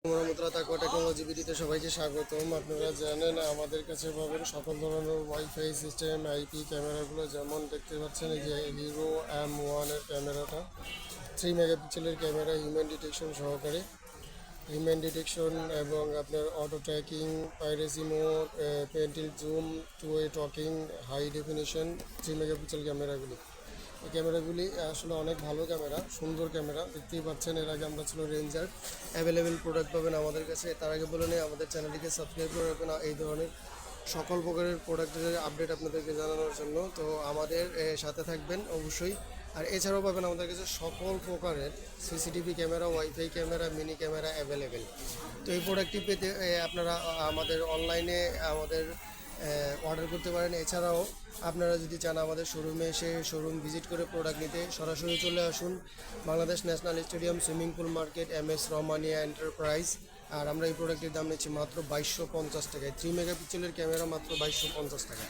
রহমতুল্লাহ তাকওয়া টেকনোলজি ভিডিওতে সবাইকে স্বাগতম। আপনারা জানেন আমাদের কাছে পাবেন সকল ধরনের ওয়াইফাই সিস্টেম আইপি ক্যামেরাগুলো, যেমন দেখতে পাচ্ছেন এই যে হিরো M1 এর ক্যামেরাটা 3 মেগাপিক্সেলের ক্যামেরা, হিউম্যান ডিটেকশন সহকারে, হিউম্যান ডিটেকশন এবং আপনার auto tracking, privacy mode, pan tilt zoom, two way talking, high definition 3 megapixel ক্যামেরাগুলি। এই ক্যামেরাগুলি আসলে অনেক ভালো ক্যামেরা, সুন্দর ক্যামেরা। দেখতেই পাচ্ছেন এর আগে আমরা ছিল রেঞ্জার। অ্যাভেলেবেল প্রোডাক্ট পাবেন আমাদের কাছে। তার আগে বলে নিই আমাদের চ্যানেলটিকে সাবস্ক্রাইব করে রাখবেন এই ধরনের সকল প্রকারের প্রোডাক্টের আপডেট আপনাদেরকে জানানোর জন্য। তো আমাদের সাথে থাকবেন অবশ্যই। আর এছাড়াও পাবেন আমাদের কাছে সকল প্রকারের CCTV camera, wifi camera, mini camera available. তো এই প্রোডাক্টটি পেতে আপনারা আমাদের অনলাইনে আমাদের অর্ডার করতে পারেন। এছাড়াও আপনারা যদি চান আমাদের শোরুমে এসে শোরুম ভিজিট করে প্রোডাক্ট নিতে, সরাসরি চলে আসুন Bangladesh national stadium, swimming pool market, MS Rahmania enterprise. আর আমরা এই প্রোডাক্টের দাম নিচ্ছি মাত্র 2250 টাকায়। 3 মেগাপিক্সেলের ক্যামেরা মাত্র 2250 টাকা।